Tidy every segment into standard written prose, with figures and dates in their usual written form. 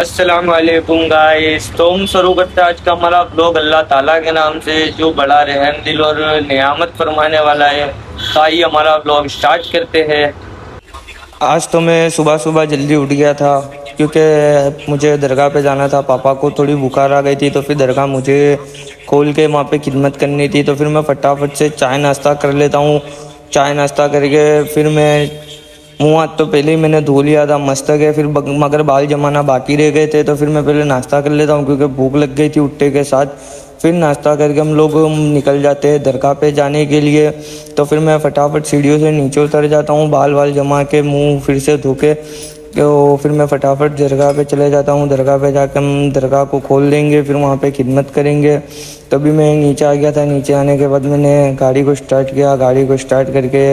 अस्सलाम वालेकुम गाइस। तो हम शुरू करते हैं आज का हमारा ब्लॉग अल्लाह ताला के नाम से जो बड़ा रहम दिल और नियामत फरमाने वाला है। तो आइए हमारा ब्लॉग स्टार्ट करते हैं। आज तो मैं सुबह सुबह जल्दी उठ गया था क्योंकि मुझे दरगाह पे जाना था। पापा को थोड़ी बुखार आ गई थी तो फिर दरगाह मुझे खोल के वहाँ पे खिदमत करनी थी। तो फिर मैं फटाफट से चाय नाश्ता कर लेता हूँ। चाय नाश्ता करके फिर मैं मुँह हाथ तो पहले ही मैंने धो लिया था, मस्तक है। फिर मगर बाल जमाना बाकी रह गए थे तो फिर मैं पहले नाश्ता कर लेता हूँ क्योंकि भूख लग गई थी उठने के साथ। फिर नाश्ता करके हम लोग निकल जाते हैं दरगाह पे जाने के लिए। तो फिर मैं फटाफट सीढ़ियों से नीचे उतर जाता हूँ, बाल वाल जमा के मुंह फिर से धो के। तो फिर मैं फटाफट दरगाह पे चले जाता हूँ। दरगाह पे जाकर हम दरगाह को खोल देंगे, फिर वहाँ पे खिदमत करेंगे। तभी मैं नीचे आ गया था। नीचे आने के बाद मैंने गाड़ी को स्टार्ट किया। गाड़ी को स्टार्ट करके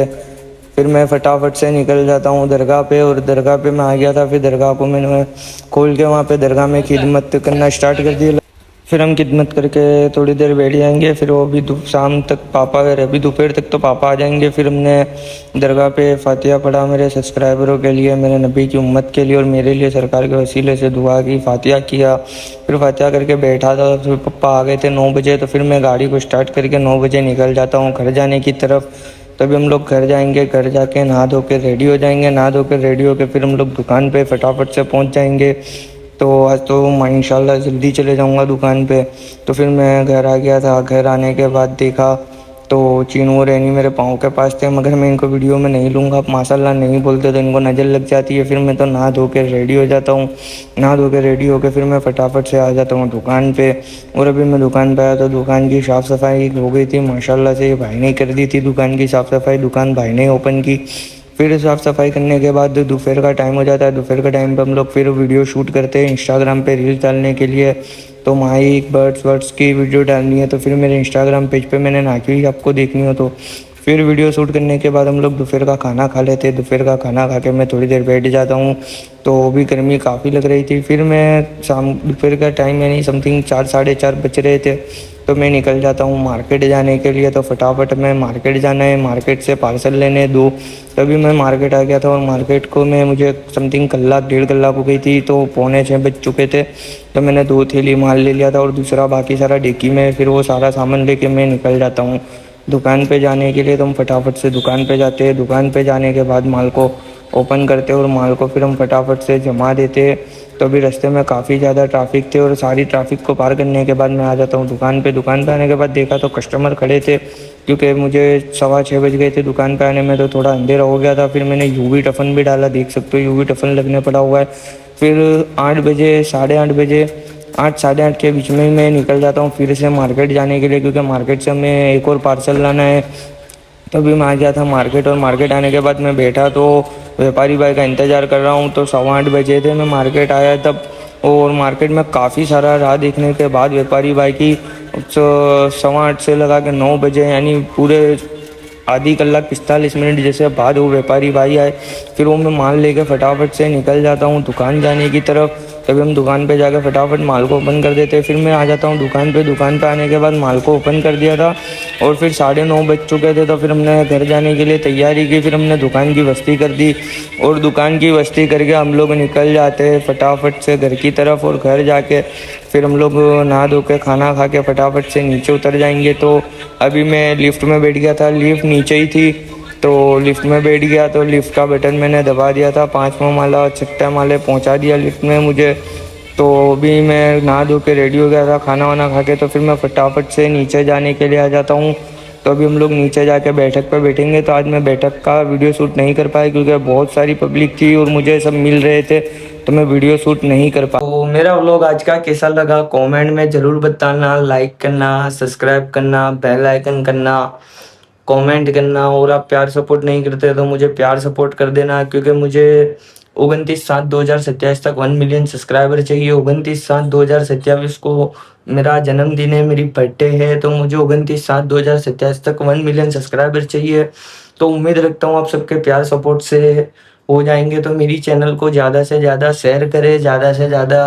फिर मैं फटाफट से निकल जाता हूँ दरगाह पे। और दरगाह पे मैं आ गया था। फिर दरगाह को मैंने खोल के वहाँ पे दरगाह में खिदमत करना स्टार्ट कर दिया। फिर हम खिदमत करके थोड़ी देर बैठ जाएंगे। फिर वो भी शाम तक पापा अभी दोपहर तक तो पापा आ जाएंगे। फिर हमने दरगाह पे फातिहा पढ़ा मेरे सब्सक्राइबरों के लिए, मेरे नबी की उम्मत के लिए और मेरे लिए सरकार के वसीले से दुआ की, फातिहा किया। फिर फातिहा करके बैठा था। फिर पापा आ गए थे 9 बजे। तो फिर मैं गाड़ी को स्टार्ट करके 9 बजे निकल जाता हूँ घर जाने की तरफ। तभी हम लोग घर जाएंगे। घर जाके नहा धो के रेडी हो जाएंगे। नहा धो के रेडी होके फिर हम लोग दुकान पे फटाफट से पहुंच जाएंगे। तो आज तो मैं इंशाल्लाह जल्दी चले जाऊंगा दुकान पे। तो फिर मैं घर आ गया था। घर आने के बाद देखा तो चीनू और रैनी मेरे पाँव के पास थे, मगर मैं इनको वीडियो में नहीं लूँगा। माशाल्लाह नहीं बोलते तो इनको नज़र लग जाती है। फिर मैं तो नहा धो के रेडी हो जाता हूँ। नहा धो के रेडी होकर फिर मैं फटाफट से आ जाता हूँ दुकान पे। और अभी मैं दुकान पे आया तो दुकान की साफ़ सफाई हो गई थी माशाल्लाह से। भाई ने कर दी थी दुकान की साफ़ सफाई, दुकान भाई ने ओपन की। फिर साफ़ सफाई करने के बाद दोपहर का टाइम हो जाता है। दोपहर के टाइम पे हम लोग फिर वीडियो शूट करते हैं इंस्टाग्राम पे रील्स डालने के लिए। तो माइक बर्ड्स वर्ड्स की वीडियो डालनी है तो फिर मेरे इंस्टाग्राम पेज पे मैंने नाखी हुई, आपको देखनी हो तो। फिर वीडियो शूट करने के बाद हम लोग दोपहर का खाना खा लेते हैं। दोपहर का खाना खा के मैं थोड़ी देर बैठ जाता हूँ। तो भी गर्मी काफ़ी लग रही थी। फिर मैं शाम दोपहर का टाइम यानी समथिंग 4 साढ़े 4 बज रहे थे तो मैं निकल जाता हूँ मार्केट जाने के लिए। तो फटाफट मैं मार्केट जाना है, मार्केट से पार्सल लेने दो। तभी मैं मार्केट आ गया था। और मार्केट को मैं मुझे समथिंग कलाक 1.5 कलाक हो गई थी। तो 5:45 बज चुके थे। तो मैंने 2 थैली माल ले लिया था और दूसरा बाकी सारा डिक्की में। फिर वो सारा सामान लेके मैं निकल जाता हूँ दुकान पे जाने के लिए। तो हम फटाफट से दुकान पे जाते हैं। दुकान पे जाने के बाद माल को ओपन करते हैं और माल को फिर हम फटाफट से जमा देते हैं। तो अभी रास्ते में काफ़ी ज़्यादा ट्रैफिक थे और सारी ट्रैफिक को पार करने के बाद मैं आ जाता हूँ दुकान पे। दुकान पे आने के बाद देखा तो कस्टमर खड़े थे क्योंकि मुझे 6:15 बज गए थे दुकान पे आने में। तो थोड़ा अंधेरा हो गया था। फिर मैंने यूवी टफन भी डाला, देख सकते हो यूवी टफन लगने पड़ा हुआ है। फिर 8 बजे 8:30 बजे 8 साढ़े 8 के बीच में मैं निकल जाता हूँ फिर से मार्केट जाने के लिए क्योंकि मार्केट से हमें एक और पार्सल लाना है। तभी मैं आ गया था मार्केट। और मार्केट आने के बाद मैं बैठा तो व्यापारी भाई का इंतज़ार कर रहा हूँ। तो 8:15 बजे थे मैं मार्केट आया तब। और मार्केट में काफ़ी सारा राह देखने के बाद व्यापारी भाई की 8:15 से लगा के 9 बजे यानी पूरे आधी कलाक 45 मिनट जैसे बाद वो व्यापारी भाई आए। फिर वो मैं माल लेके फटाफट से निकल जाता हूँ दुकान जाने की तरफ। तभी हम दुकान पे जाकर फटाफट माल को ओपन कर देते हैं। फिर मैं आ जाता हूँ दुकान पे। दुकान पे आने के बाद माल को ओपन कर दिया था और फिर 9:30 बज चुके थे। तो फिर हमने घर जाने के लिए तैयारी की। फिर हमने दुकान की वस्ती कर दी और दुकान की वस्ती करके हम लोग निकल जाते हैं फटाफट से घर की तरफ। और घर जाके फिर हम लोग नहा धो के खाना खा के फटाफट से नीचे उतर जाएंगे। तो अभी मैं लिफ्ट में बैठ गया था, लिफ्ट नीचे ही थी। तो लिफ्ट में बैठ गया तो लिफ्ट का बटन मैंने दबा दिया था। 5वां माला और 6ठा माले पहुंचा दिया लिफ्ट में मुझे। तो अभी मैं नहा धो के रेडी हो गया था खाना वाना खा के। तो फिर मैं फटाफट से नीचे जाने के लिए आ जाता हूँ। तो अभी हम लोग नीचे जाके बैठक पर बैठेंगे। तो आज मैं बैठक का वीडियो शूट नहीं कर पाया क्योंकि बहुत सारी पब्लिक थी और मुझे सब मिल रहे थे तो मैं वीडियो शूट नहीं कर पाया। तो मेरा व्लॉग आज का कैसा लगा कमेंट में ज़रूर बताना, लाइक करना, सब्सक्राइब करना, बेल आइकन करना, कमेंट करना। और आप प्यार सपोर्ट नहीं करते तो मुझे प्यार सपोर्ट कर देना क्योंकि मुझे 29/7/2027 तक 1 मिलियन सब्सक्राइबर चाहिए। 29/7/2027 को मेरा जन्मदिन है, मेरी बर्थडे है। तो मुझे 29/7/2027 तक 1 मिलियन सब्सक्राइबर चाहिए। तो उम्मीद रखता हूँ आप सबके प्यार सपोर्ट से हो जाएंगे। तो मेरी चैनल को ज़्यादा से ज़्यादा शेयर करें, ज़्यादा से ज़्यादा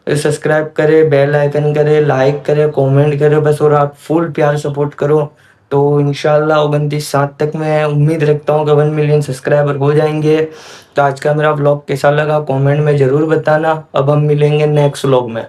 सब्सक्राइब करें, बेल आइकन करें, लाइक करें, कमेंट करें बस। और आप फुल प्यार सपोर्ट करो तो इंशाल्लाह 29/7 तक मैं उम्मीद रखता हूँ कि 1 मिलियन सब्सक्राइबर हो जाएंगे। तो आज का मेरा व्लॉग कैसा लगा कमेंट में ज़रूर बताना। अब हम मिलेंगे नेक्स्ट व्लॉग में।